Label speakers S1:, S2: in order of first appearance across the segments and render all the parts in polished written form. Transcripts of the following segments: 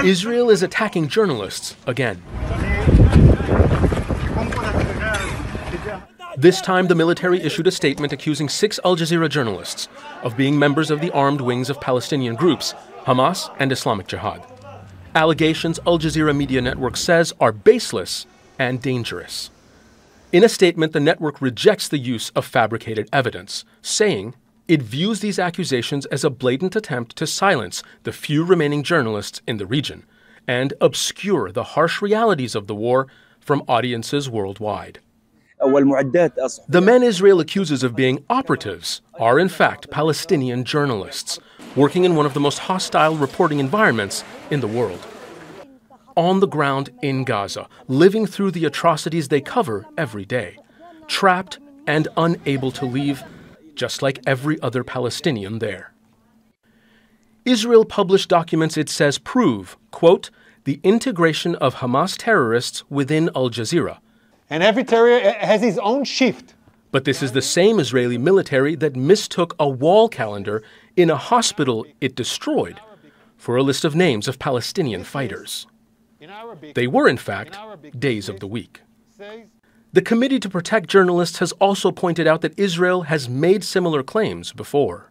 S1: Israel is attacking journalists again. This time, the military issued a statement accusing 6 Al Jazeera journalists of being members of the armed wings of Palestinian groups, Hamas and Islamic Jihad. Allegations Al Jazeera Media Network says are baseless and dangerous. In a statement, the network rejects the use of fabricated evidence, saying it views these accusations as a blatant attempt to silence the few remaining journalists in the region and obscure the harsh realities of the war from audiences worldwide. The men Israel accuses of being operatives are in fact Palestinian journalists, working in one of the most hostile reporting environments in the world. On the ground in Gaza, living through the atrocities they cover every day, trapped and unable to leave, just like every other Palestinian there. Israel published documents it says prove, quote, the integration of Hamas terrorists within Al Jazeera.
S2: And every terror has his own shift.
S1: But this is the same Israeli military that mistook a wall calendar in a hospital it destroyed for a list of names of Palestinian fighters. They were, in fact, days of the week. The Committee to Protect Journalists has also pointed out that Israel has made similar claims before.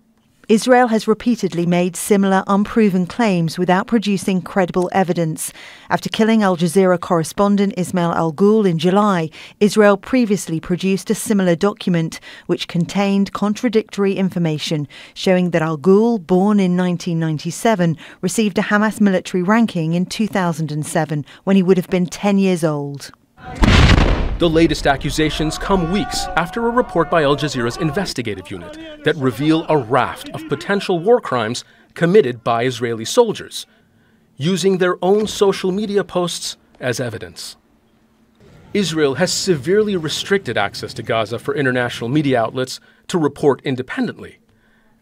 S3: Israel has repeatedly made similar unproven claims without producing credible evidence. After killing Al Jazeera correspondent Ismail al-Ghoul in July, Israel previously produced a similar document which contained contradictory information showing that al-Ghoul, born in 1997, received a Hamas military ranking in 2007 when he would have been 10 years old.
S1: The latest accusations come weeks after a report by Al Jazeera's investigative unit that reveal a raft of potential war crimes committed by Israeli soldiers, using their own social media posts as evidence. Israel has severely restricted access to Gaza for international media outlets to report independently.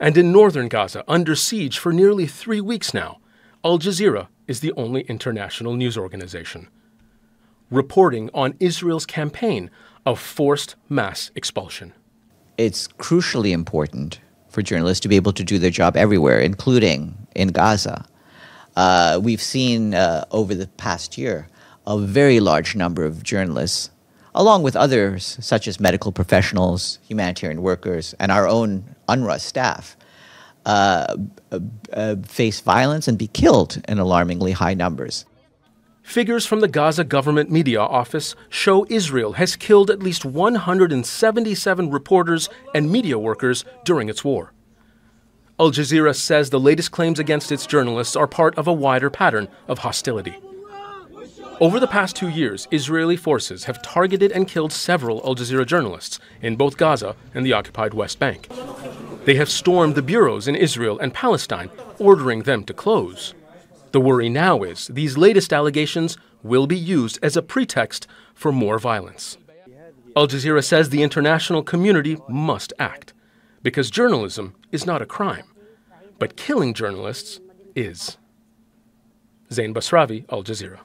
S1: And in northern Gaza, under siege for nearly 3 weeks now, Al Jazeera is the only international news organization reporting on Israel's campaign of forced mass expulsion.
S4: It's crucially important for journalists to be able to do their job everywhere, including in Gaza. We've seen over the past year a very large number of journalists, along with others such as medical professionals, humanitarian workers, and our own UNRWA staff, face violence and be killed in alarmingly high numbers.
S1: Figures from the Gaza government media office show Israel has killed at least 177 reporters and media workers during its war. Al Jazeera says the latest claims against its journalists are part of a wider pattern of hostility. Over the past 2 years, Israeli forces have targeted and killed several Al Jazeera journalists in both Gaza and the occupied West Bank. They have stormed the bureaus in Israel and Palestine, ordering them to close. The worry now is these latest allegations will be used as a pretext for more violence. Al Jazeera says the international community must act, because journalism is not a crime, but killing journalists is. Zain Basravi, Al Jazeera.